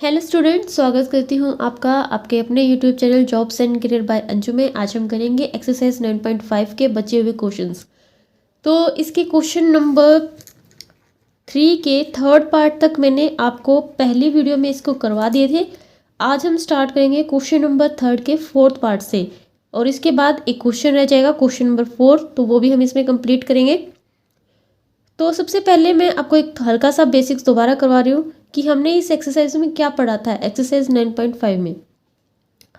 Hello student, स्वागत करती हूँ आपका आपके अपने YouTube channel jobs and career bye Anju में। आज हम करेंगे एक्सरसाइज 9.5 के बचे हुए क्वेश्चंस। तो इसके क्वेश्चन नंबर 3 के थर्ड पार्ट तक मैंने आपको पहली वीडियो में इसको करवा दिए थे। आज हम स्टार्ट करेंगे क्वेश्चन नंबर थर्ड के फोर्थ पार्ट से, और इसके बाद एक क्वेश्चन रह जाएगा क्वेश्चन नंबर 4, तो वो भी हम इसमें कंप्लीट करेंगे। तो सबसे पहले मैं आपको एक हल्का सा बेसिक्स दोबारा करवा रही हूँ कि हमने इस एक्सरसाइज में क्या पढ़ा था। एक्सरसाइज 9.5 में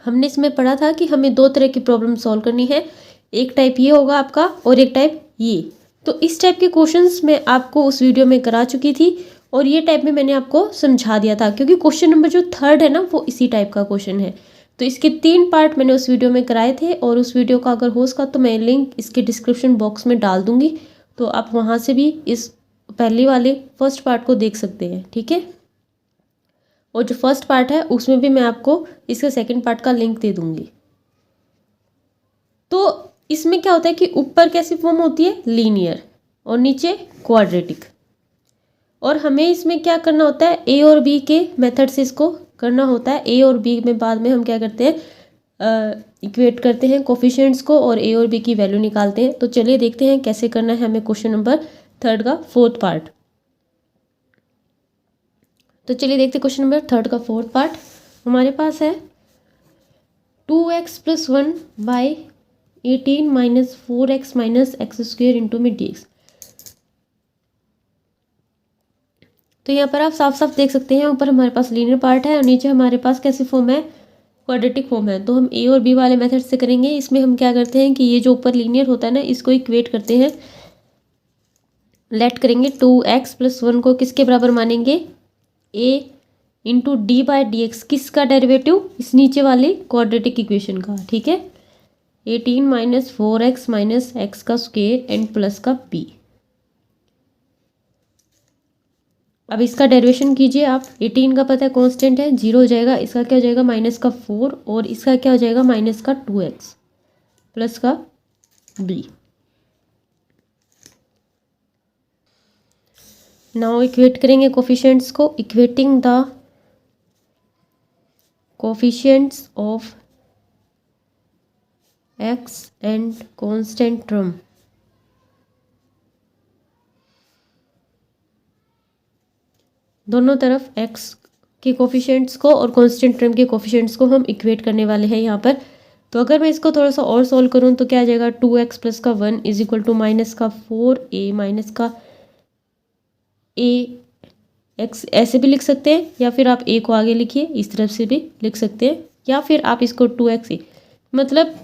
हमने इसमें पढ़ा था कि हमें दो तरह की प्रॉब्लम सॉल्व करनी है। एक टाइप ये होगा आपका और एक टाइप ये। तो इस टाइप के क्वेश्चंस मैं आपको उस वीडियो में करा चुकी थी, और ये टाइप में मैंने आपको समझा दिया था, क्योंकि क्वेश्चन नंबर जो थर्ड है ना वो इसी टाइप का क्वेश्चन है। तो इसके 3 पार्ट मैंने उस वीडियो में कराए थे, और उस वीडियो का अगर हो सका तो मैं लिंक इसके डिस्क्रिप्शन बॉक्स में डाल दूंगी, तो आप वहाँ से भी इस पहली वाले फर्स्ट पार्ट को देख सकते हैं। ठीक है, और जो फर्स्ट पार्ट है उसमें भी मैं आपको इसके सेकंड पार्ट का लिंक दे दूंगी। तो इसमें क्या होता है कि ऊपर कैसी फॉर्म होती है, लीनियर, और नीचे क्वाड्रेटिक। और हमें इसमें क्या करना होता है, ए और बी के मेथड से इसको करना होता है। ए और बी में बाद में हम क्या करते हैं, इक्वेट करते हैं कोफिशिएंट्स को, और ए और बी की वैल्यू निकालते हैं। तो चलिए देखते हैं कैसे करना है हमें क्वेश्चन नंबर थर्ड का फोर्थ पार्ट। तो चलिए देखते हैं क्वेश्चन नंबर थर्ड का फोर्थ पार्ट। हमारे पास है 2x + 1 by 18 minus 4x minus x square into में dx। तो यहाँ पर आप साफ साफ देख सकते हैं, ऊपर हमारे पास लीनियर पार्ट है और नीचे हमारे पास कैसी फॉर्म है, क्वाड्रेटिक फॉर्म है। तो हम ए और बी वाले मेथड से करेंगे। इसमें हम क्या करते हैं कि ये जो ऊपर लीनियर होता है ना, इसको इक्वेट करते हैं, लेट करेंगे 2x + 1 को किसके बराबर मानेंगे, a into D by D x. किसका डेरिवेटिव, इस नीचे वाली क्वाड्रेटिक इक्वेशन का। ठीक है, 18 माइनस 4x माइनस एक्स का स्क्वेयर एंड प्लस का b। अब इसका डेरिवेशन कीजिए आप। 18 का पता है कांस्टेंट है, 0 हो जाएगा। इसका क्या हो जाएगा, माइनस का 4, और इसका क्या हो जाएगा, माइनस का 2x प्लस का b। नाउ इक्वेट करेंगे कोफिशिएंट्स को। Equating the coefficients of x and constant term. दोनों तरफ x के कोफिशिएंट्स को और कांस्टेंट टर्म के कोफिशिएंट्स को हम इक्वेट करने वाले हैं यहाँ पर। तो अगर मैं इसको थोड़ा सा और सॉल्व करूँ तो क्या आ जाएगा, 2x प्लस का 1 इज इक्वल टू माइनस का 4a माइनस का a x। ऐसे भी लिख सकते हैं, या फिर आप a को आगे लिखिए, इस तरफ से भी लिख सकते हैं, या फिर आप इसको 2x मतलब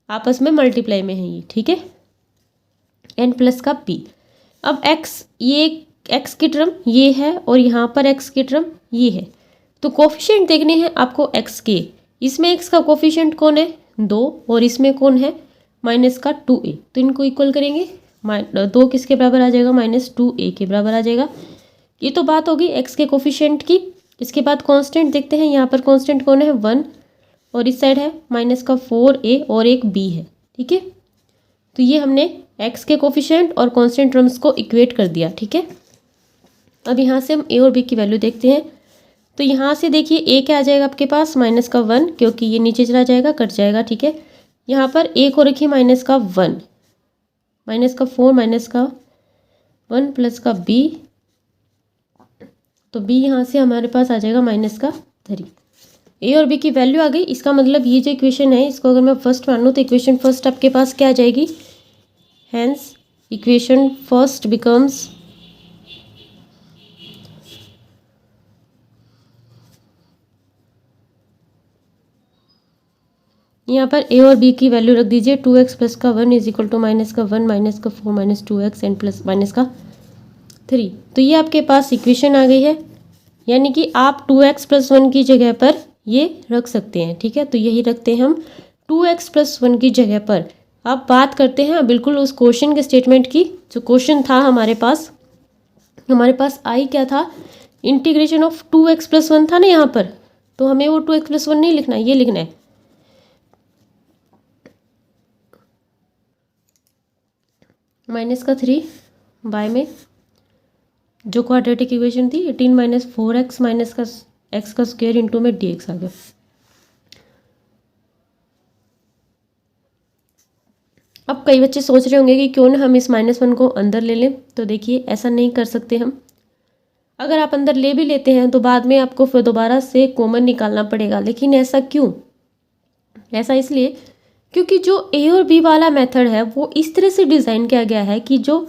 आपस में मल्टीप्लाई में है ये। ठीक है, एन प्लस का p। अब x, ये x की टर्म ये है और यहाँ पर x की टर्म ये है। तो कोफिशिएंट देखने हैं आपको x के। इसमें x का कोफिशिएंट कौन है, 2, और इसमें कौन है, माइनस का 2a। तो इनको इक्वल करेंगे, 2 किसके बराबर आ जाएगा, माइनस 2a के बराबर आ जाएगा। ये तो बात होगी x के कोफिशिएंट की। इसके बाद कांस्टेंट देखते हैं, यहाँ पर कांस्टेंट कौन है, 1, और इस साइड है माइनस का 4a और एक b है। ठीक है, तो ये हमने x के कोफिशिएंट और कांस्टेंट टर्म्स को इक्वेट कर दिया। ठीक है, अब यहाँ से हम a और b की वैल्यू देखते हैं। तो यहाँ से देखिए a क्या आ जाएगा आपके पास, माइनस का 1, क्योंकि ये नीचे चला जाएगा, कट जाएगा। ठीक है, यहाँ पर a को रखिए माइनस का 1, माइनस का 4 माइनस का 1 प्लस का b। तो b यहाँ से हमारे पास आ जाएगा माइनस का 3। a और b की वैल्यू आ गई। इसका मतलब ये जो इक्वेशन है, इसको अगर मैं फर्स्ट मान लूँ तो इक्वेशन फर्स्ट आपके पास क्या आ जाएगी, हैंस इक्वेशन फर्स्ट बिकम्स यहाँ पर a और b की वैल्यू रख दीजिए। 2x प्लस का 1 इज इक्वल टू माइनस का 1 माइनस का 4 minus 2x and plus minus का 3। तो ये आपके पास इक्वेशन आ गई है, यानी कि आप 2x प्लस 1 की जगह पर ये रख सकते हैं। ठीक है, तो यही रखते हैं हम 2x प्लस 1 की जगह पर। अब बात करते हैं बिल्कुल उस क्वेश्चन के स्टेटमेंट की। जो क्वेश्चन था हमारे पास आई क्या था, इंटीग्रेशन ऑफ 2x प्लस 1 था ना यहाँ पर। तो हमें वो 2x प्लस 1 नहीं लिखना, ये लिखना है माइनस का 3 बाय में जो क्वाड्रेटिक इक्वेशन थी 18 माइनस 4x माइनस का एक्स का स्क्वायर इंटू में डी एक्स आ गया। अब कई बच्चे सोच रहे होंगे कि क्यों ना हम इस -1 को अंदर ले लें, तो देखिए ऐसा नहीं कर सकते हम। अगर आप अंदर ले भी लेते हैं तो बाद में आपको फिर दोबारा से कॉमन निकालना पड़ेगा। लेकिन ऐसा क्यों? ऐसा इसलिए क्योंकि जो ए और बी वाला मेथड है वो इस तरह से डिज़ाइन किया गया है कि जो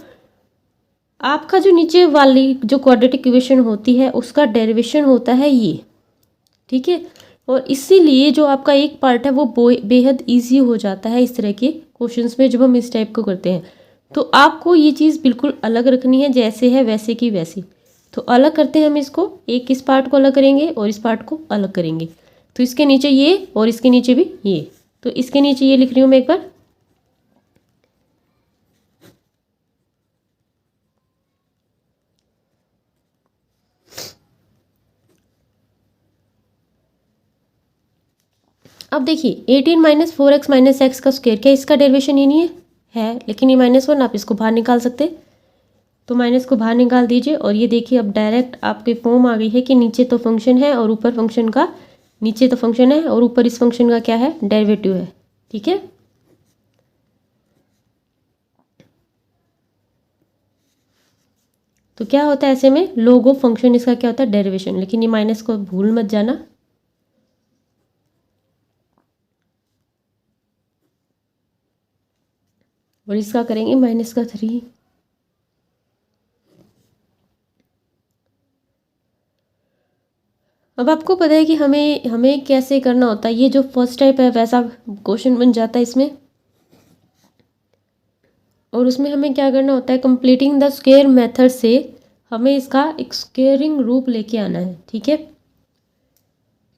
आपका जो नीचे वाली जो क्वाड्रेटिक इक्वेशन होती है उसका डेरिवेशन होता है ये, ठीक है। और इसीलिए जो आपका एक पार्ट है वो बेहद ईजी हो जाता है इस तरह के क्वेश्चंस में जब हम इस टाइप को करते हैं। तो आपको ये चीज़ बिल्कुल अलग रखनी है, जैसे है वैसे की वैसी। तो अलग करते हैं हम इसको, एक इस पार्ट को अलग करेंगे और इस पार्ट को अलग करेंगे। तो इसके नीचे ये और इसके नीचे भी ये, तो इसके नीचे ये लिख रही हूँ मैं एक बार। अब देखिए 18 - 4x - x का स्क्वायर, क्या इसका डेरिवेशन ही नहीं है? लेकिन ये -1 आप इसको बाहर निकाल सकते, तो माइनस को बाहर निकाल दीजिए। और ये देखिए अब डायरेक्ट आपके फॉर्म आ गई है कि नीचे तो फंक्शन है और ऊपर फंक्शन का, नीचे तो फंक्शन है और ऊपर इस फंक्शन का क्या है? डेरिवेटिव है, ठीक है। तो क्या होता है ऐसे में? log ऑफ फंक्शन इसका क्या होता है? डेरिवेशन। लेकिन ये माइनस को भूल मत जाना। और इसका करेंगे -3। अब आपको पता है कि हमें कैसे करना होता है। ये जो फर्स्ट टाइप है वैसा क्वेश्चन बन जाता है इसमें, और उसमें हमें क्या करना होता है? कंप्लीटिंग द स्क्वायर मेथड से हमें इसका एक स्क्वेयरिंग रूप लेके आना है, ठीक है।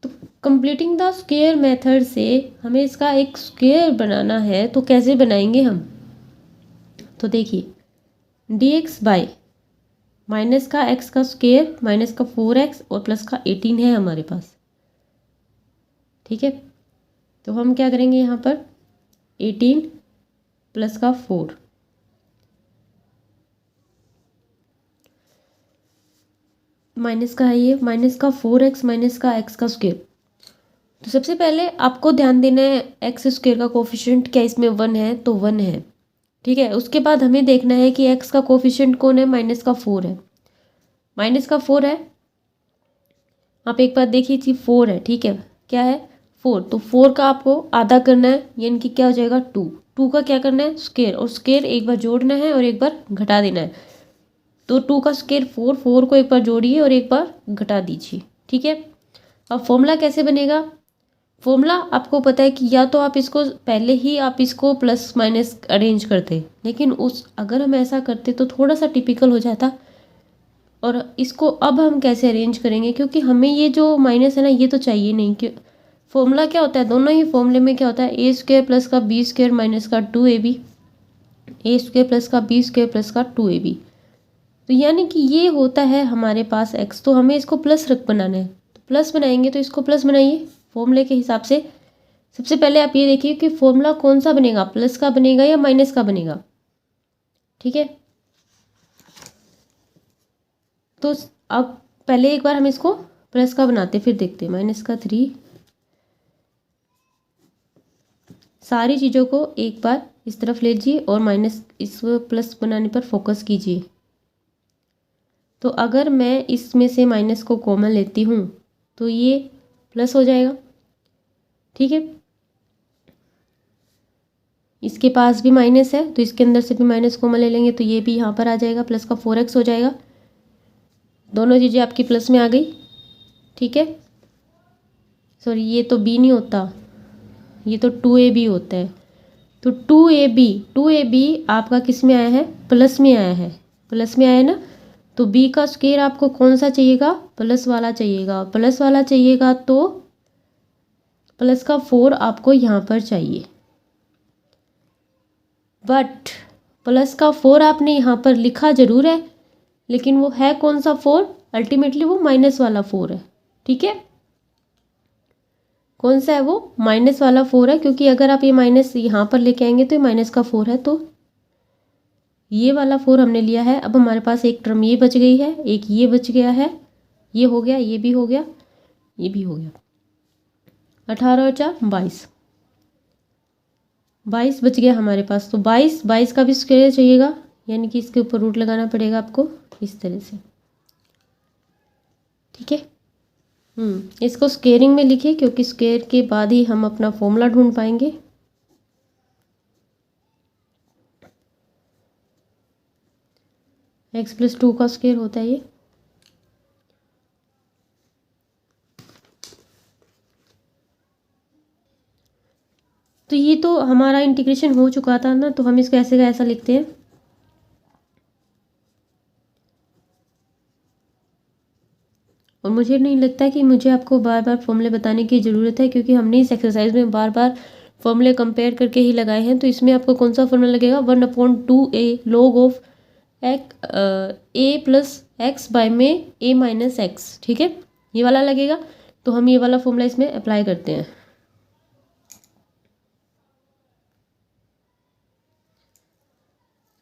तो कंप्लीटिंग द स्क्वायर मेथड से हमें इसका एक स्क्वायर बनाना है, तो कैसे बनाएंगे हम? तो देखिए dx बाय माइनस का x का स्क्वायर माइनस का 4x और प्लस का 18 है हमारे पास, ठीक है। तो हम क्या करेंगे यहाँ पर? 18 प्लस का 4 माइनस का है, ये माइनस का 4x माइनस का x का स्क्वायर। तो सबसे पहले आपको ध्यान देना है एक्स स्क्वायर का कोफिशिएंट क्या इसमें 1 है, तो 1 है, ठीक है। उसके बाद हमें देखना है कि x का कोफिशिएंट कौन है? -4 है, -4 है। आप एक बात देखिए थी 4 है, ठीक है। क्या है? 4। तो 4 का आपको आधा करना है, यानी कि क्या हो जाएगा? 2 का क्या करना है? स्क्वायर, और स्क्वायर एक बार जोड़ना है और एक बार घटा देना है। तो 2 का स्क्वायर 4 को एक बार जोड़िए और एक बार घटा दीजिए, ठीक है। अब फॉर्मूला कैसे बनेगा? फॉर्मूला आपको पता है कि या तो आप इसको पहले ही आप इसको प्लस माइनस अरेंज करते, लेकिन अगर हम ऐसा करते तो थोड़ा सा टिपिकल हो जाता। और इसको अब हम कैसे अरेंज करेंगे? क्योंकि हमें ये जो माइनस है ना, ये तो चाहिए नहीं। कि फॉर्मूला क्या होता है? दोनों ही फॉर्मूले में क्या होता है? ए स्क्वायर प्लस का बी स्क्वायर माइनस का 2ab, ए स्क्वायर प्लस का बी स्क्वायर प्लस का 2ab। तो यानी कि ये होता है हमारे पास x, तो हमें इसको प्लस बनाना है। तो प्लस बनाएंगे तो इसको प्लस बनाइए फॉर्मूले के हिसाब से। सबसे पहले आप ये देखिए कि फॉर्मूला कौन सा बनेगा? प्लस का बनेगा या माइनस का बनेगा, ठीक है। तो अब पहले एक बार हम इसको प्लस का बनाते फिर देखते हैं। -3, सारी चीज़ों को एक बार इस तरफ ले लीजिए और माइनस इस प्लस बनाने पर फोकस कीजिए। तो अगर मैं इसमें से माइनस को कॉमन लेती हूँ तो ये प्लस हो जाएगा, ठीक है। इसके पास भी माइनस है तो इसके अंदर से भी माइनस कॉमन ले लेंगे तो ये भी यहाँ पर आ जाएगा, प्लस का 4x हो जाएगा। दोनों चीज़ें आपकी प्लस में आ गई, ठीक है। सॉरी, ये तो b नहीं होता, ये तो 2ab होता है। तो 2ab आपका किस में आया है? प्लस में आया है, प्लस में आया है ना। तो b का स्क्वायर आपको कौन सा चाहिएगा? प्लस वाला चाहिएगा। प्लस वाला चाहिएगा तो प्लस का 4 आपको यहाँ पर चाहिए। बट प्लस का 4 आपने यहाँ पर लिखा जरूर है, लेकिन वो है कौन सा 4? अल्टीमेटली वो माइनस वाला 4 है, ठीक है। कौन सा है वो? माइनस वाला 4 है, क्योंकि अगर आप ये माइनस यहाँ पर लेके आएंगे तो ये माइनस का 4 है। तो ये वाला 4 हमने लिया है। अब हमारे पास एक टर्म ये बच गई है, एक ये बच गया है, ये हो गया, ये भी हो गया। ये भी हो गया। 18 और 4 22, 22 बच गया हमारे पास। तो 22 का भी स्क्वायर चाहिएगा, यानी कि इसके ऊपर रूट लगाना पड़ेगा आपको इस तरह से, ठीक है। इसको स्क्वेयरिंग में लिखिए, क्योंकि स्क्वेयर के बाद ही हम अपना फॉर्मूला ढूंढ पाएंगे। x+2 का स्क्वायर होता है ये। तो ये तो हमारा इंटीग्रेशन हो चुका था ना, तो हम इसको ऐसे का ऐसा लिखते हैं। और मुझे नहीं लगता कि मुझे आपको बार बार फॉर्मूले बताने की ज़रूरत है, क्योंकि हमने इस एक्सरसाइज में बार बार फॉर्मूले कंपेयर करके ही लगाए हैं। तो इसमें आपको कौन सा फॉर्मूला लगेगा, 1/2a log ऑफ a+x/a-x, ठीक है, ये वाला लगेगा। तो हम ये वाला फॉर्मूला इसमें अप्लाई करते हैं।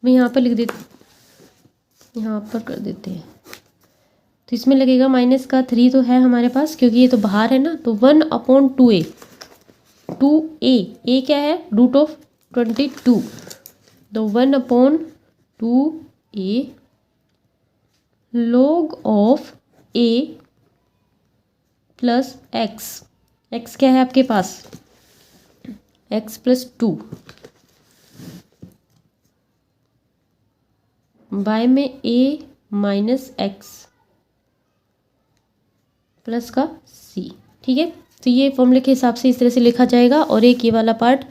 मैं यहाँ पर लिख देती, यहाँ पर कर देते हैं। तो इसमें लगेगा माइनस का 3 तो है हमारे पास, क्योंकि ये तो बाहर है ना। तो 1/2a, 2a, a क्या है, √22। तो 1/2a log of a plus x क्या है आपके पास, x+2 बाय में a माइनस x प्लस का c, ठीक है। तो ये फॉर्मूले के हिसाब से इस तरह से लिखा जाएगा। और एक ये वाला पार्ट,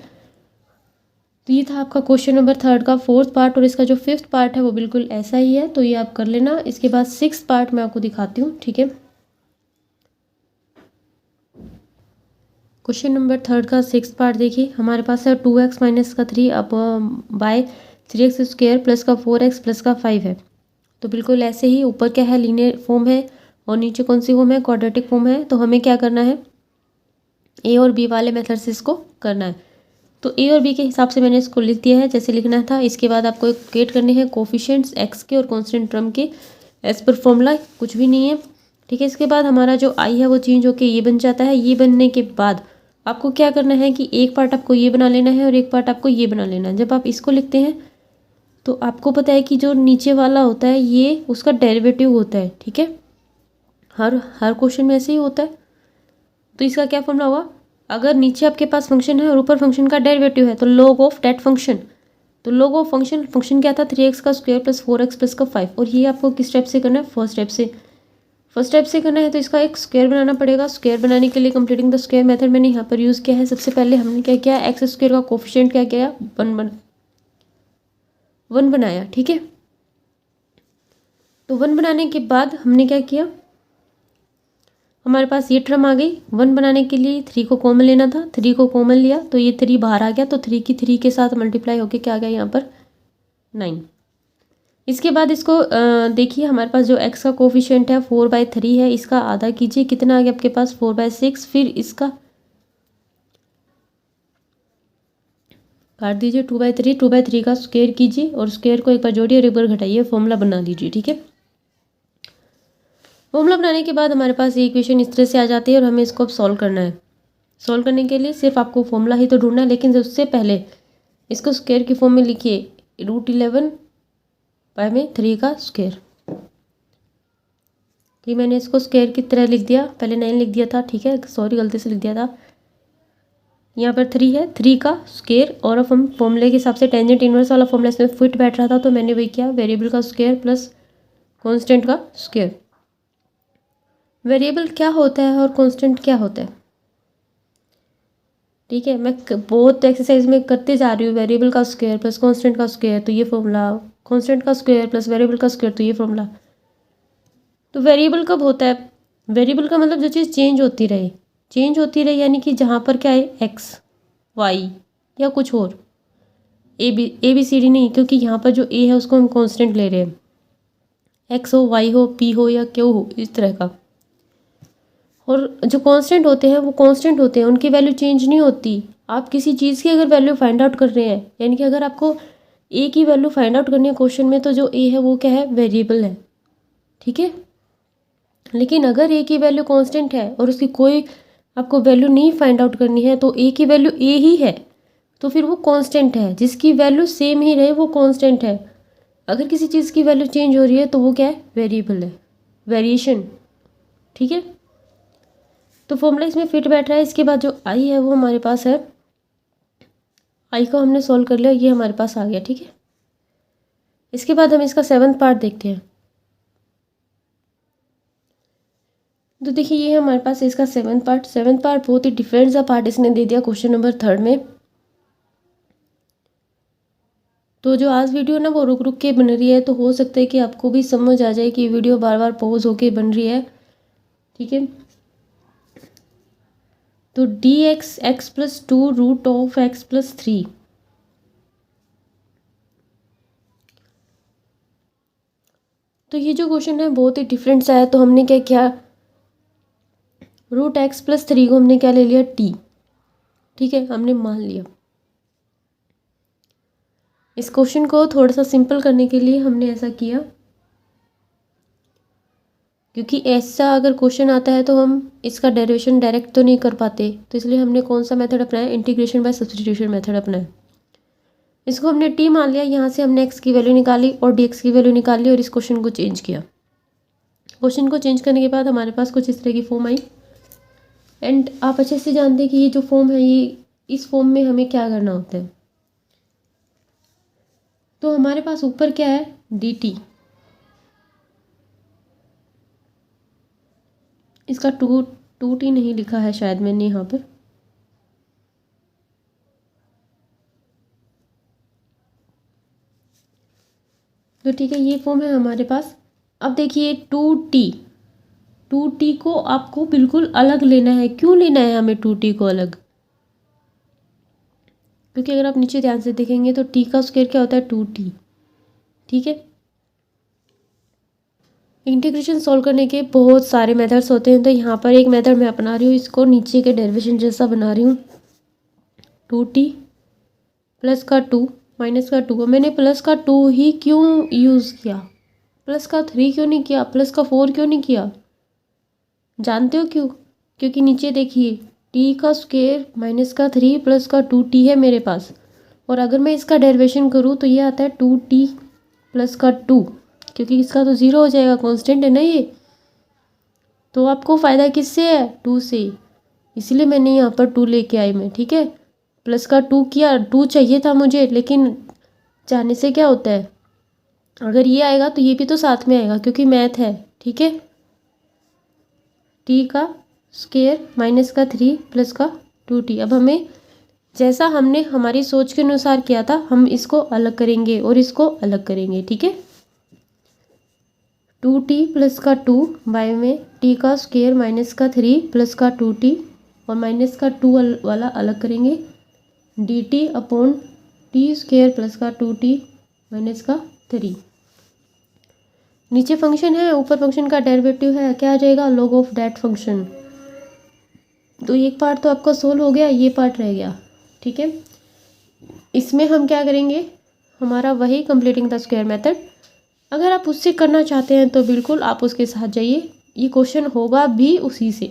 तो ये था आपका क्वेश्चन नंबर 3 का 4th पार्ट। और इसका जो 5th पार्ट है वो बिल्कुल ऐसा ही है, तो ये आप कर लेना। इसके बाद 6th पार्ट मैं आपको दिखाती हूँ, ठीक है। क्वेश्चन नंबर 3 का 6th पार्ट देखिए, हमारे पास है 2x माइनस का 3 अब बाय 3x स्क्वायर प्लस का 4x प्लस का 5 है। तो बिल्कुल ऐसे ही, ऊपर क्या है, लीनियर फॉर्म है, और नीचे कौन सी फॉर्म है, क्वाड्रेटिक फॉर्म है। तो हमें क्या करना है, ए और बी वाले मेथड से इसको करना है। तो ए और बी के हिसाब से मैंने इसको लिख दिया है जैसे लिखना था। इसके बाद आपको इक्वेट करने हैं कोफिशिएंट्स एक्स के और कांस्टेंट टर्म के एज पर फॉर्मूला, कुछ भी नहीं है, ठीक है। इसके बाद हमारा जो आई है वो चेंज होके ये बन जाता है। ये बनने के बाद आपको क्या करना है कि एक पार्ट आपको ये बना लेना है और एक पार्ट आपको ये बना लेना है। जब आप इसको लिखते हैं तो आपको पता है कि जो नीचे वाला होता है ये उसका डेरिवेटिव होता है, ठीक है। हर क्वेश्चन में ऐसे ही होता है। तो इसका क्या फॉर्मूला हुआ, अगर नीचे आपके पास फंक्शन है और ऊपर फंक्शन का डेरिवेटिव है तो log ऑफ डेट फंक्शन। तो log ऑफ फंक्शन क्या था, 3x का स्क्वायर प्लस 4x प्लस का 5। और ये आपको किस स्टेप से करना है, फर्स्ट स्टेप से करना है। तो इसका एक स्क्वायर बनाना पड़ेगा। स्क्वायर बनाने के लिए कंप्लीटिंग द स्क्वायर मेथड मैंने यहाँ पर यूज़ किया है। सबसे पहले हमने क्या किया, एक्स स्क्वायर का कोफिशिएंट क्या किया, 1 बनाया, ठीक है। तो 1 बनाने के बाद हमने क्या किया, हमारे पास ये टर्म आ गई। 1 बनाने के लिए 3 को कॉमन लेना था, 3 को कॉमन लिया तो ये 3 बाहर आ गया। तो 3 की 3 के साथ मल्टीप्लाई होके क्या आ गया यहाँ पर 9। इसके बाद इसको देखिए, हमारे पास जो x का कोफिशिएंट है 4/3 है, इसका आधा कीजिए, कितना आ गया आपके पास 4/6। फिर इसका काट दीजिए 2/3 का स्क्वायर कीजिए और स्क्वायर को एक बार जोड़िए और एक बार घटाइए, फॉर्मूला बना दीजिए, ठीक है। फॉर्मूला बनाने के बाद हमारे पास ये इक्वेशन इस तरह से आ जाती है और हमें इसको अब सॉल्व करना है। सॉल्व करने के लिए सिर्फ आपको फॉर्मूला ही तो ढूंढना है, लेकिन उससे पहले इसको स्क्वायर की फॉर्म में लिखिए, √11/3 का स्क्वायर। ये मैंने इसको स्क्वायर की तरह लिख दिया, पहले 9 लिख दिया था, ठीक है, सॉरी गलती से लिख दिया था। यहाँ पर 3 है, 3 का स्क्वायर। और अब हम फॉर्मूले के हिसाब से टेंजेंट इनवर्स वाला फॉर्मूला इसमें फिट बैठ रहा था, तो मैंने वही किया, वेरिएबल का स्क्वायर प्लस कॉन्स्टेंट का स्क्वायर। वेरिएबल क्या होता है और कांस्टेंट क्या होता है, ठीक है। मैं बहुत एक्सरसाइज में करते जा रही हूँ, वेरिएबल का स्क्वायर प्लस कांस्टेंट का स्क्वायर तो ये फॉर्मूला, कांस्टेंट का स्क्वायर प्लस वेरिएबल का स्क्वायर तो ये फॉर्मूला। तो वेरिएबल कब होता है, वेरिएबल का मतलब जो चीज़ चेंज होती रहे, यानी कि जहाँ पर क्या है एक्स वाई या कुछ और, ए बी सी डी नहीं, क्योंकि यहाँ पर जो ए है उसको हम कांस्टेंट ले रहे हैं, एक्स हो वाई हो पी हो या क्यू हो, इस तरह का। और जो कांस्टेंट होते हैं वो कांस्टेंट होते हैं, उनकी वैल्यू चेंज नहीं होती। आप किसी चीज़ की अगर वैल्यू फाइंड आउट कर रहे हैं, यानी कि अगर आपको ए की वैल्यू फाइंड आउट करनी है क्वेश्चन में, तो जो ए है वो क्या है, वेरिएबल है, ठीक है। लेकिन अगर ए की वैल्यू कांस्टेंट है और उसकी कोई आपको वैल्यू नहीं फाइंड आउट करनी है, तो ए की वैल्यू ए ही है तो फिर वो कांस्टेंट है। जिसकी वैल्यू सेम ही रहे वो कांस्टेंट है। अगर किसी चीज़ की वैल्यू चेंज हो रही है तो वो क्या है, वेरिएबल है, वेरिएशन। ठीक है, तो फॉर्मूला इसमें फिट बैठ रहा है। इसके बाद जो आई है वो हमारे पास है, आई को हमने सॉल्व कर लिया, ये हमारे पास आ गया। ठीक है, इसके बाद हम इसका 7th पार्ट देखते हैं। तो देखिए ये हमारे पास इसका 7th पार्ट बहुत ही डिफरेंट सा पार्ट इसने दे दिया क्वेश्चन नंबर 3 में। तो जो आज वीडियो ना वो रुक रुक के बन रही है, तो हो सकता है कि आपको भी समझ आ जाए कि वीडियो बार बार पॉज होके बन रही है। ठीक है, तो D X X plus 2 root of X plus 3। तो ये जो क्वेश्चन है बहुत ही डिफरेंट सा है। तो हमने क्या किया, रूट एक्स प्लस 3 को हमने क्या ले लिया, टी। ठीक है, हमने मान लिया। इस क्वेश्चन को थोड़ा सा सिंपल करने के लिए हमने ऐसा किया, क्योंकि ऐसा अगर क्वेश्चन आता है तो हम इसका डेरिवेशन डायरेक्ट तो नहीं कर पाते, तो इसलिए हमने कौन सा मेथड अपनाया, इंटीग्रेशन बाय सब्स्टिट्यूशन मेथड अपनाया। इसको हमने टी मान लिया, यहाँ से हमने एक्स की वैल्यू निकाली और डी एक्स की वैल्यू निकाली और इस क्वेश्चन को चेंज किया। क्वेश्चन को चेंज करने के बाद हमारे पास कुछ इस तरह की फॉर्म आई। एंड आप अच्छे से जानते हैं कि ये जो फॉर्म है, ये इस फॉर्म में हमें क्या करना होता है। तो हमारे पास ऊपर क्या है, डी टी, इसका टू टी नहीं लिखा है शायद मैंने यहाँ पर। तो ठीक है, ये फॉर्म है हमारे पास। अब देखिए टू टी को आपको बिल्कुल अलग लेना है। क्यों लेना है हमें टू टी को अलग, क्योंकि अगर आप नीचे ध्यान से देखेंगे तो टी का स्क्वायर क्या होता है, 2t। ठीक है, इंटीग्रेशन सॉल्व करने के बहुत सारे मेथड्स होते हैं, तो यहाँ पर एक मेथड मैं अपना रही हूँ, इसको नीचे के डेरिवेशन जैसा बना रही हूँ। 2t प्लस का 2 माइनस का 2। मैंने प्लस का 2 ही क्यों यूज़ किया, प्लस का 3 क्यों नहीं किया, प्लस का 4 क्यों नहीं किया, जानते हो क्यों? क्योंकि नीचे देखिए टी का स्क्वायर माइनस का 3 प्लस का 2t है मेरे पास, और अगर मैं इसका डेरिवेशन करूँ तो ये आता है 2t प्लस का 2, क्योंकि इसका तो 0 हो जाएगा, कांस्टेंट है ना ये। तो आपको फ़ायदा किससे है, 2 से, इसीलिए मैंने यहाँ पर 2 लेके आई मैं। ठीक है, प्लस का 2 किया, 2 चाहिए था मुझे, लेकिन चाहने से क्या होता है, अगर ये आएगा तो ये भी तो साथ में आएगा, क्योंकि मैथ है। ठीक है, टी का स्क्वायर माइनस का 3 प्लस का 2t। अब हमें जैसा हमने हमारी सोच के अनुसार किया था, हम इसको अलग करेंगे और इसको अलग करेंगे। ठीक है, 2t प्लस का 2 बाय में t का स्क्वायर माइनस का 3 प्लस का 2t, और माइनस का 2 वाला अलग करेंगे, dt upon T square plus का 2t माइनस का 3। नीचे फंक्शन है, ऊपर फंक्शन का डेरिवेटिव है, क्या आ जाएगा, log ऑफ दैट फंक्शन। तो एक पार्ट तो आपका सोल्व हो गया, ये पार्ट रह गया। ठीक है, इसमें हम क्या करेंगे, हमारा वही कंप्लीटिंग द स्क्वायर मेथड। अगर आप उससे करना चाहते हैं तो बिल्कुल आप उसके साथ जाइए, ये क्वेश्चन होगा भी उसी से।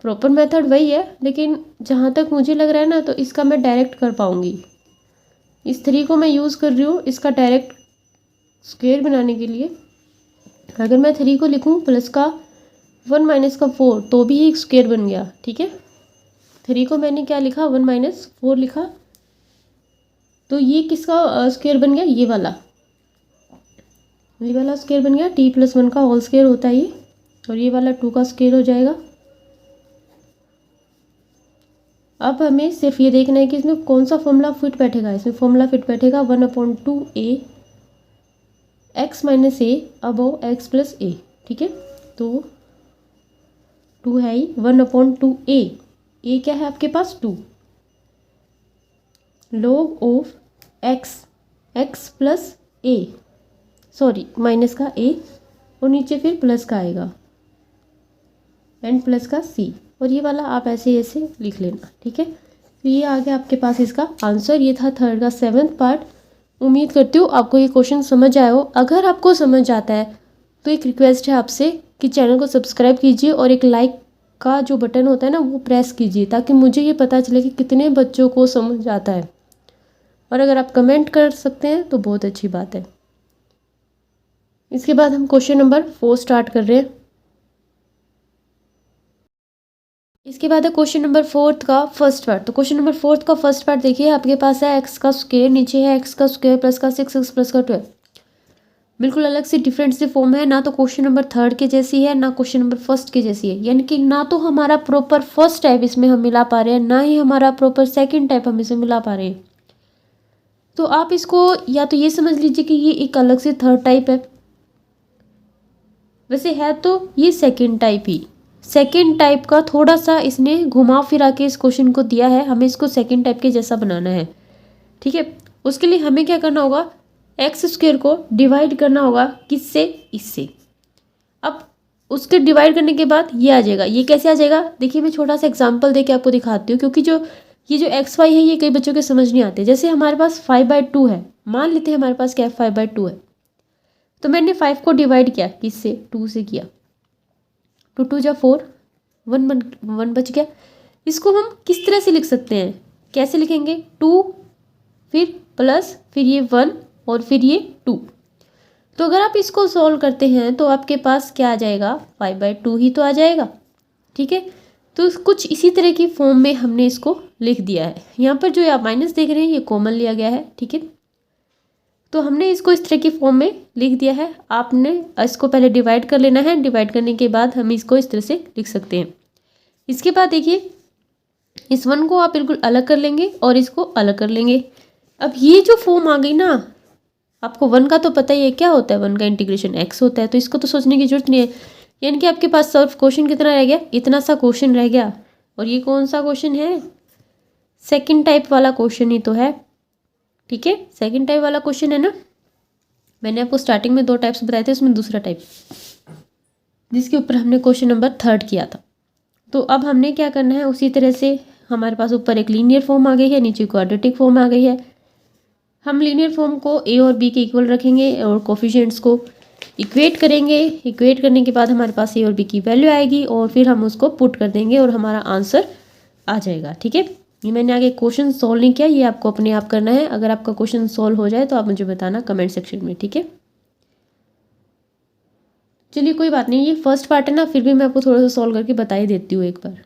प्रॉपर मेथड वही है, लेकिन जहाँ तक मुझे लग रहा है ना, तो इसका मैं डायरेक्ट कर पाऊँगी। इस 3 को मैं यूज़ कर रही हूँ इसका डायरेक्ट स्क्वायर बनाने के लिए। अगर मैं 3 को लिखूँ प्लस का 1 माइनस का 4, तो भी एक स्क्वायर बन गया। ठीक है, 3 को मैंने क्या लिखा, 1 माइनस 4 लिखा, तो ये किसका स्क्वायर बन गया, ये वाला स्क्वायर बन गया, t प्लस 1 का होल स्क्वायर होता है ये, और ये वाला 2 का स्क्वायर हो जाएगा। अब हमें सिर्फ ये देखना है कि इसमें कौन सा फॉर्मूला फिट बैठेगा। इसमें फॉर्मूला फिट बैठेगा 1/2a x माइनस ए अबव x प्लस ए। ठीक है, तो 2 है ही, 1/2a, ए क्या है आपके पास, 2, log of x plus A, sorry minus का a, और नीचे फिर प्लस का आएगा एंड प्लस का c, और ये वाला आप ऐसे ऐसे लिख लेना। ठीक है, तो ये आ गया आपके पास इसका आंसर। ये था 3rd का 7th पार्ट। उम्मीद करती हूँ आपको ये क्वेश्चन समझ आया हो। अगर आपको समझ आता है तो एक रिक्वेस्ट है आपसे कि चैनल को सब्सक्राइब कीजिए और एक लाइक का जो बटन होता है ना वो प्रेस कीजिए, ताकि मुझे ये पता चले कि कितने बच्चों को समझ आता है। और अगर आप कमेंट कर सकते हैं तो बहुत अच्छी बात है। इसके बाद हम क्वेश्चन नंबर 4 स्टार्ट कर रहे हैं। इसके बाद है क्वेश्चन नंबर 4 का फर्स्ट पार्ट। तो क्वेश्चन नंबर 4 का फर्स्ट पार्ट देखिए, आपके पास है एक्स का स्क्वायर, नीचे है एक्स का स्क्वायर प्लस का 6x प्लस का 12। बिल्कुल अलग से डिफरेंट से फॉर्म है, ना तो क्वेश्चन नंबर 3 के जैसी है ना क्वेश्चन नंबर 1 के जैसी है। यानी कि ना तो हमारा प्रॉपर फर्स्ट टाइप इसमें हम मिला पा रहे हैं, ना ही हमारा प्रॉपर सेकंड टाइप हम इसे मिला पा रहे हैं। तो आप इसको या तो ये समझ लीजिए कि ये एक अलग से थर्ड टाइप है, वैसे है तो ये सेकंड टाइप ही। सेकंड टाइप का थोड़ा सा इसने घुमा फिरा के इस क्वेश्चन को दिया है, हमें इसको सेकंड टाइप के जैसा बनाना है। ठीक है, उसके लिए हमें क्या करना होगा, एक्स स्क्वायर को डिवाइड करना होगा किससे, इससे। अब उसके डिवाइड करने के बाद ये आ जाएगा। ये कैसे आ जाएगा, देखिए मैं छोटा सा एग्जांपल देके आपको दिखाती हूँ, क्योंकि ये जो एक्स वाई है ये कई बच्चों के समझ नहीं आते। जैसे हमारे पास 5/2 है, मान लेते हैं हमारे पास क्या है 5/2 है, तो मैंने 5 को डिवाइड किया किससे, 2 से किया। 2 2 जा 4, 1 बच गया। इसको हम किस तरह से लिख सकते हैं, कैसे लिखेंगे, 2 फिर प्लस फिर ये 1 और फिर ये 2। तो अगर आप इसको सॉल्व करते हैं तो आपके पास क्या आ जाएगा, 5/2 ही तो आ जाएगा। ठीक है, तो कुछ इसी तरह की फॉर्म में हमने इसको लिख दिया है। यहाँ पर जो आप माइनस देख रहे हैं ये कॉमन लिया गया है। ठीक है, तो हमने इसको इस तरह की फॉर्म में लिख दिया है। आपने इसको पहले डिवाइड कर लेना है, डिवाइड करने के बाद हम इसको इस तरह से लिख सकते हैं। इसके बाद देखिए इस 1 को आप बिल्कुल अलग कर लेंगे और इसको अलग कर लेंगे। अब ये जो फॉर्म आ गई ना, आपको 1 का तो पता ही है क्या होता है, 1 का इंटीग्रेशन x होता है, तो इसको तो सोचने की जरूरत नहीं है। यानी कि आपके पास सिर्फ क्वेश्चन कितना रह गया, इतना सा क्वेश्चन रह गया। और ये कौन सा क्वेश्चन है, सेकंड टाइप वाला क्वेश्चन ही तो है। ठीक है, सेकंड टाइप वाला क्वेश्चन है ना। मैंने आपको स्टार्टिंग में 2 टाइप्स बताए थे, उसमें दूसरा टाइप जिसके ऊपर हमने क्वेश्चन नंबर 3 किया था। तो अब हमने क्या करना है, उसी तरह से हमारे पास ऊपर एक लीनियर फॉर्म आ गई है, नीचे क्वाड्रेटिक फॉर्म आ गई है। हम लीनियर फॉर्म को ए और बी के इक्वल रखेंगे और कोफिशिएंट्स को इक्वेट करेंगे। इक्वेट करने के बाद हमारे पास ए और बी की वैल्यू आएगी और फिर हम उसको पुट कर देंगे और हमारा आंसर आ जाएगा। ठीक है, ये मैंने आगे क्वेश्चन सॉल्व नहीं किया, ये आपको अपने आप करना है। अगर आपका क्वेश्चन सॉल्व हो जाए तो आप मुझे बताना कमेंट सेक्शन में। ठीक है, चलिए कोई बात नहीं, ये फर्स्ट पार्ट है ना, फिर भी मैं आपको थोड़ा सा सॉल्व करके बता ही देती हूँ एक बार।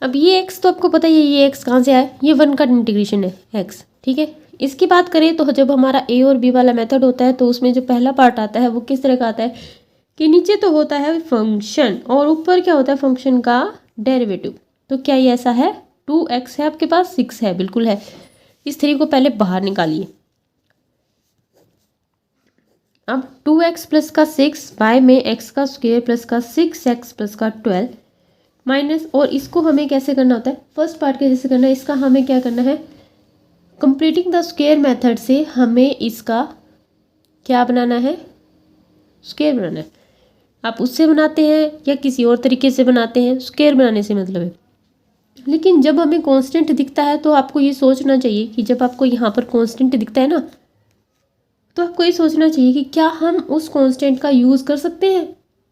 अब ये x तो आपको पता ही है, ये x कहाँ से आया, ये 1 का इंटीग्रेशन है x। ठीक है, इसकी बात करें तो जब हमारा a और b वाला मेथड होता है तो उसमें जो पहला पार्ट आता है वो किस तरह का आता है कि नीचे तो होता है फंक्शन और ऊपर क्या होता है, फंक्शन का डेरिवेटिव। तो क्या ये ऐसा है, 2x है आपके पास, 6 है, बिल्कुल है। इस 3 को पहले बाहर निकालिए। अब 2x प्लस का 6 बाय में x का स्क्वायर प्लस का 6x प्लस का 12 माइनस, और इसको हमें कैसे करना होता है, फर्स्ट पार्ट के जैसे करना है। इसका हमें क्या करना है, कंप्लीटिंग द स्क्वायर मेथड से हमें इसका क्या बनाना है, स्क्वायर बनाना है। आप उससे बनाते हैं या किसी और तरीके से बनाते हैं, स्क्वायर बनाने से मतलब है। लेकिन जब हमें कांस्टेंट दिखता है तो आपको ये सोचना चाहिए कि जब आपको यहाँ पर कांस्टेंट दिखता है ना, तो आपको ये सोचना चाहिए कि क्या हम उस कांस्टेंट का यूज़ कर सकते हैं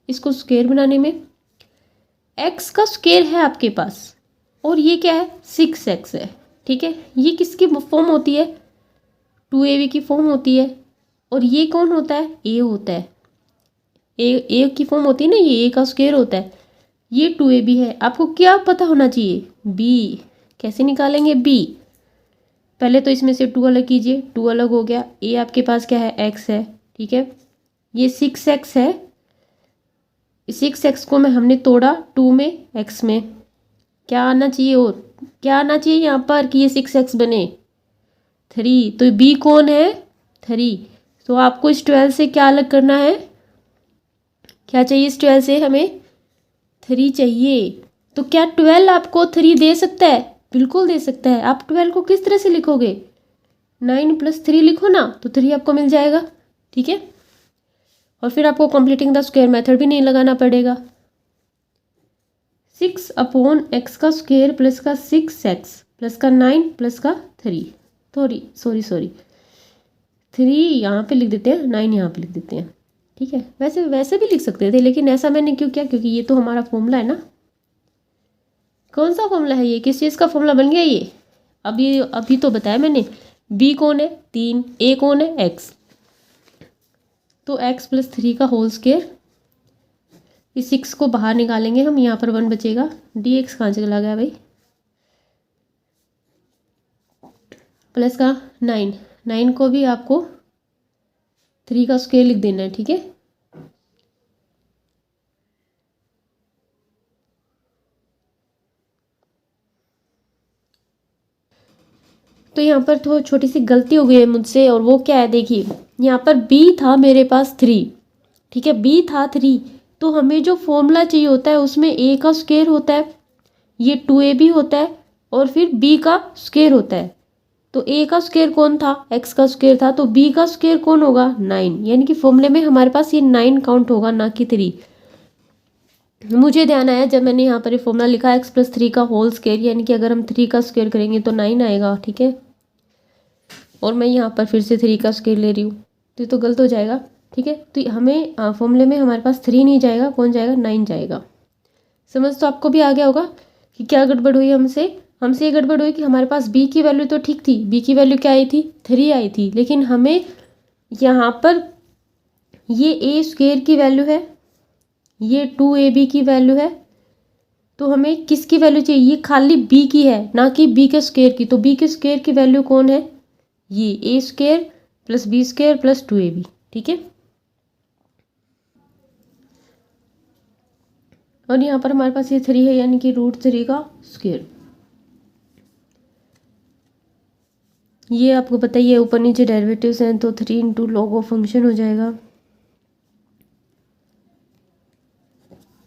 इसको स्क्वायर बनाने में। x का स्क्वायर है आपके पास और ये क्या है, 6x है। ठीक है, ये किसकी फॉर्म होती है, 2ab की फॉर्म होती है। और ये कौन होता है, a होता है। a की फॉर्म होती है ना, ये a का स्क्वायर होता है। ये 2ab है। आपको क्या पता होना चाहिए, b। कैसे निकालेंगे b, पहले तो इसमें से 2 अलग कीजिए, 2 अलग हो गया। a आपके पास क्या है, x है। ठीक है, ये 6x है, 6x को मैं हमने तोड़ा 2 में, x में क्या आना चाहिए, और क्या आना चाहिए यहाँ पर कि ये 6x बने 3। तो b कौन है, 3। तो आपको इस 12 से क्या अलग करना है, क्या चाहिए, इस 12 से हमें 3 चाहिए। तो क्या 12 आपको 3 दे सकता है, बिल्कुल दे सकता है। आप 12 को किस तरह से लिखोगे, 9 + 3 लिखो ना, तो 3 आपको मिल जाएगा। ठीक है, और फिर आपको कंप्लीटिंग द स्क्वायर मेथड भी नहीं लगाना पड़ेगा। 6/x का स्क्वायर प्लस का 6x प्लस का 9 प्लस का 3, सॉरी 3 यहाँ पे लिख देते हैं, 9 यहाँ पे लिख देते हैं। ठीक है। वैसे वैसे भी लिख सकते थे, लेकिन ऐसा मैंने क्यों किया, क्योंकि ये तो हमारा फॉर्मूला है ना। कौन सा फॉर्मूला है ये, किस चीज़ का फॉर्मूला बन गया ये? अभी तो बताया मैंने, बी कौन है 3, ए कौन है एक्स, तो एक्स प्लस 3 का होल स्क्वायर। इस 6 को बाहर निकालेंगे हम, यहाँ पर 1 बचेगा। डी एक्स कहाँ चला गया भाई, प्लस का 9 को भी आपको 3 का स्क्वायर लिख देना है, ठीक है। तो यहाँ पर तो छोटी सी गलती हो गई है मुझसे, और वो क्या है देखिए, यहाँ पर b था मेरे पास 3, ठीक है, b था 3, तो हमें जो फॉर्मूला चाहिए होता है उसमें a का स्क्वायर होता है, ये 2ab होता है, और फिर b का स्क्वायर होता है। तो a का स्क्वायर कौन था, x का स्क्वायर था, तो b का स्क्वायर कौन होगा 9, यानी कि फॉर्मूले में हमारे पास ये 9 काउंट होगा, ना कि 3। मुझे ध्यान आया जब मैंने यहाँ पर ये फॉर्मूला लिखा x प्लस 3 का होल स्क्वायर, यानी कि अगर हम 3 का स्क्वायर करेंगे तो 9 आएगा, ठीक है। और मैं यहाँ पर फिर से 3 का स्क्वायर ले रही हूँ, तो ये तो गलत हो जाएगा, ठीक है। तो हमें फॉर्मूले में हमारे पास 3 नहीं जाएगा, कौन जाएगा 9 जाएगा। समझ तो आपको भी आ गया होगा कि क्या गड़बड़ हुई हमसे ये गड़बड़ हुई कि हमारे पास b की वैल्यू तो ठीक थी, b की वैल्यू क्या आई थी 3 आई थी, लेकिन हमें यहाँ पर ये a स्क्वायर की वैल्यू है, ये 2ab की वैल्यू है, तो हमें किसकी वैल्यू चाहिए, ये खाली b की है, ना कि b के स्क्वायर की। तो b के स्क्वायर की वैल्यू कौन है, ये a square plus b square plus 2ab, ठीक है। और यहाँ पर हमारे पास ये 3 है, यानी कि √3 का स्क्वायर। ये आपको पता ही है, ऊपर नीचे डेरिवेटिव्स हैं, तो 3 इंटू लॉग ऑफ फंक्शन हो जाएगा।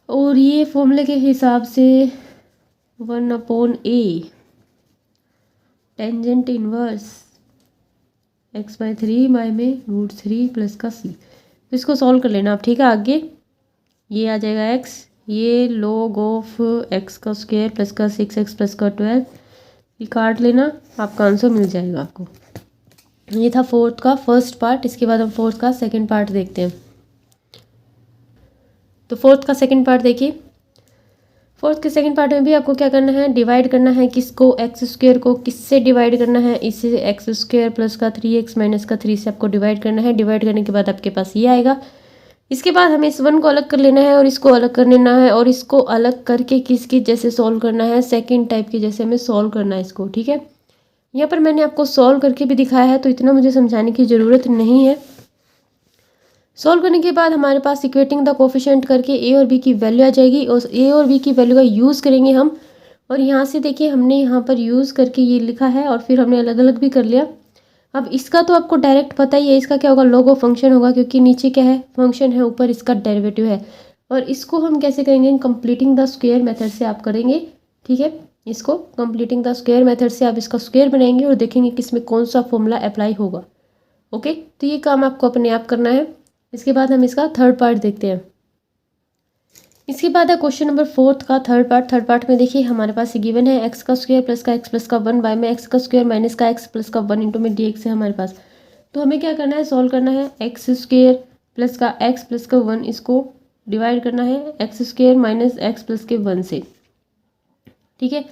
और ये फॉर्मूले के हिसाब से 1/a tangent inverse x/3 bye में √3 प्लस का c। तो इसको सॉल्व कर लेना आप, ठीक है। आगे ये आ जाएगा x, ये log ऑफ x का स्क्वायर प्लस का 6x प्लस का 12, ये काट लेना, आपका आंसर मिल जाएगा आपको। ये था फोर्थ का फर्स्ट पार्ट। इसके बाद हम फोर्थ का सेकंड पार्ट देखते हैं। तो फोर्थ का सेकंड पार्ट देखिए। फोर्थ के सेकंड पार्ट में भी आपको क्या करना है, डिवाइड करना है, किसको, एक्स स्क्वायर को किससे डिवाइड करना है, इससे एक्स स्क्वायर प्लस का 3x माइनस का 3 से आपको डिवाइड करना है। डिवाइड करने के बाद आपके पास ये आएगा। इसके बाद हमें इस 1 को अलग कर लेना है, और इसको अलग कर लेना है, और इसको अलग करके किसकी जैसे सॉल्व करना है, सेकेंड टाइप की जैसे हमें सॉल्व करना है इसको, ठीक है। यहाँ पर मैंने आपको सॉल्व करके भी दिखाया है, तो इतना मुझे समझाने की ज़रूरत नहीं है। सॉल्व करने के बाद हमारे पास इक्वेटिंग द कोफिशिएंट करके ए और बी की वैल्यू आ जाएगी, और ए और बी की वैल्यू का यूज़ करेंगे हम। और यहाँ से देखिए हमने यहाँ पर यूज़ करके ये लिखा है, और फिर हमने अलग अलग भी कर लिया। अब इसका तो आपको डायरेक्ट पता ही है, इसका क्या होगा, लॉग ऑफ फंक्शन होगा, क्योंकि नीचे क्या है फंक्शन है, ऊपर इसका डेरिवेटिव है। और इसको हम कैसे करेंगे, कंप्लीटिंग द स्क्वायर मेथड से आप करेंगे, ठीक है। इसको कंप्लीटिंग द स्क्वायर मेथड से आप इसका स्क्वायर बनाएंगे और देखेंगे कि इसमें कौन सा फॉर्मूला अप्लाई होगा। ओके, तो ये काम आपको अपने आप करना है। इसके बाद हम इसका थर्ड पार्ट देखते हैं। इसके बाद है क्वेश्चन नंबर फोर्थ का थर्ड पार्ट। थर्ड पार्ट में देखिए हमारे पास ये गिवन है, एक्स का स्क्वायर प्लस का एक्स प्लस का 1 बाय में एक्स का स्क्वायर माइनस का एक्स प्लस का 1 इंटू में डी एक्स है हमारे पास। तो हमें क्या करना है, सॉल्व करना है, एक्स स्क्वायर प्लस का एक्स प्लस का 1, इसको डिवाइड करना है x square minus x plus के 1 से, ठीक है।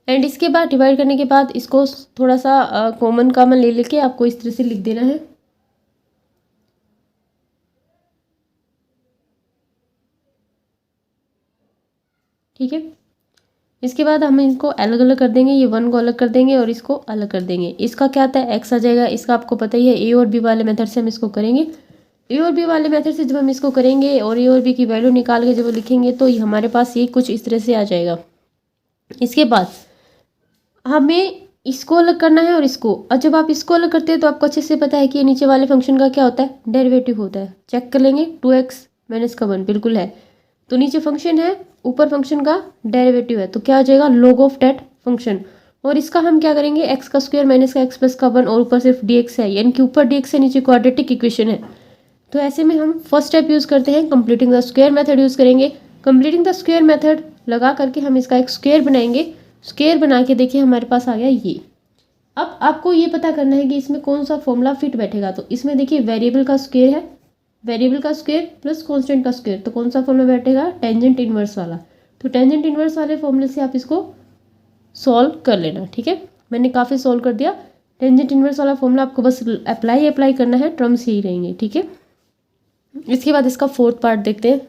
एंड इसके बाद डिवाइड करने के बाद इसको थोड़ा सा कॉमन ले लेके आपको इस तरह से लिख देना है, ठीक है। इसके बाद हम इनको अलग अलग कर देंगे, ये 1 को अलग कर देंगे और इसको अलग कर देंगे। इसका क्या आता है, एक्स आ जाएगा, इसका आपको पता ही है, ए और बी वाले मेथड से हम इसको करेंगे। ए और बी वाले मेथड से जब हम इसको करेंगे और ए और बी की वैल्यू निकाल के जब लिखेंगे, तो हमारे पास ये कुछ इस तरह से आ जाएगा। इसके बाद हमें इसको अलग करना है और इसको, और जब आप इसको अलग करते हैं तो आपको अच्छे से पता है कि ये नीचे वाले फंक्शन का क्या होता है, डेरिवेटिव होता है। चेक कर लेंगे, 2x माइनस का 1 बिल्कुल है, तो नीचे फंक्शन है, ऊपर फंक्शन का डेरिवेटिव है, तो क्या आ जाएगा, लॉग ऑफ डेट फंक्शन। और इसका हम क्या करेंगे, एक्स का स्क्वायर माइनस का एक्स प्लस का 1 और ऊपर सिर्फ dx है, यानी कि ऊपर dx है नीचे क्वाड्रेटिक इक्वेशन है। तो ऐसे में हम फर्स्ट स्टेप यूज़ करते हैं, completing the square method use करेंगे। कंप्लीटिंग द स्क्वायर मेथड लगा करके हम इसका एक स्क्वायर बनाएंगे। स्क्वायर बना के देखिए हमारे पास आ गया ये। अब आपको ये पता करना है कि इसमें कौन सा फॉर्मूला फिट बैठेगा। तो इसमें देखिए वेरिएबल का स्क्वायर है, वेरिएबल का स्क्वायर प्लस कांस्टेंट का स्क्वायर, तो कौन सा फॉर्मूला बैठेगा, टेंजेंट इनवर्स वाला। तो टेंजेंट इनवर्स वाले फॉर्मूले से आप इसको सॉल्व कर लेना, ठीक है। मैंने काफ़ी सॉल्व कर दिया। टेंजेंट इनवर्स वाला फॉर्मूला आपको बस अप्लाई करना है, टर्म्स यही रहेंगे, ठीक है। इसके बाद इसका फोर्थ पार्ट देखते हैं।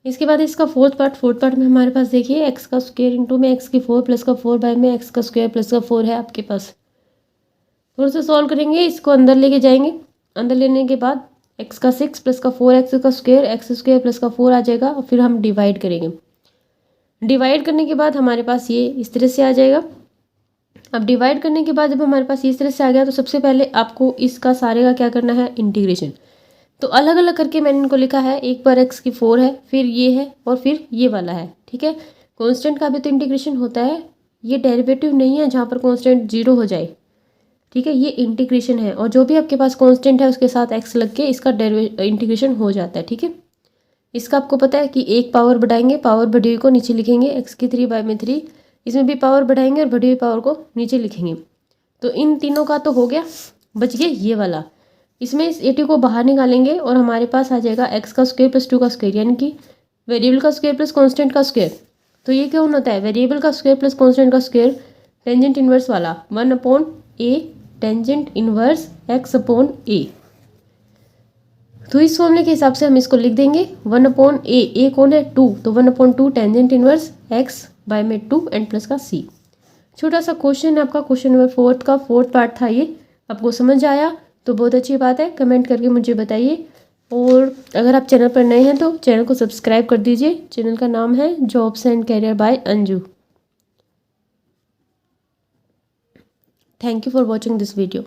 इसके बाद इसका फोर्थ पार्ट में हमारे पास देखिए एक्स का स्क्वायर इंटू में एक्स की 4 प्लस का 4 बाय में एक्स का स्क्वायर प्लस का 4 है आपके पास। थोड़ा सा सॉल्व करेंगे, इसको अंदर लेके जाएंगे। अंदर लेने के बाद एक्स का 6 प्लस का 4 एक्स का स्क्वायर, एक्स स्क्वायर प्लस का 4 आ जाएगा और फिर हम डिवाइड करेंगे। डिवाइड करने के बाद हमारे पास ये इस तरह से आ जाएगा। अब डिवाइड करने के बाद जब हमारे पास इस तरह से आ गया तो सबसे पहले आपको इसका सारे का क्या करना है, इंटीग्रेशन। तो अलग अलग करके मैंने इनको लिखा है, एक बार एक्स की 4 है, फिर ये है और फिर ये वाला है, ठीक है। कांस्टेंट का भी तो इंटीग्रेशन होता है, ये डेरिवेटिव नहीं है जहाँ पर कांस्टेंट 0 हो जाए, ठीक है। ये इंटीग्रेशन है और जो भी आपके पास कांस्टेंट है उसके साथ एक्स लग के इसका इंटीग्रेशन हो जाता है, ठीक है। इसका आपको पता है कि एक पावर बढ़ाएंगे, पावर बढ़ी हुई को नीचे लिखेंगे, एक्स की 3 बाय में 3, इसमें भी पावर बढ़ाएंगे और बढ़ी हुई पावर को नीचे लिखेंगे। तो इन तीनों का तो हो गया, बच गया ये वाला। इसमें इस 80 को बाहर निकालेंगे और हमारे पास आ जाएगा एक्स का स्क्वायर प्लस 2 का स्क्वायर, यानी कि वेरिएबल का स्क्वायर प्लस कांस्टेंट का स्क्वायर। तो ये क्या होता है, वेरिएबल का स्क्वायर प्लस कांस्टेंट का स्क्वायर टेंजेंट इनवर्स वाला 1/a tangent inverse x upon a. तो इस फॉर्मूले के हिसाब से हम इसको लिख देंगे 1/a, ए कौन है 2, तो 1/2 टेंजेंट इनवर्स एक्स बाय में 2 एंड प्लस का c। छोटा सा क्वेश्चन है आपका, क्वेश्चन नंबर 4 का फोर्थ पार्ट था ये। आपको समझ आया तो बहुत अच्छी बात है, कमेंट करके मुझे बताइए। और अगर आप चैनल पर नए हैं तो चैनल को सब्सक्राइब कर दीजिए। चैनल का नाम है jobs and career by Anju. Thank you for watching this video.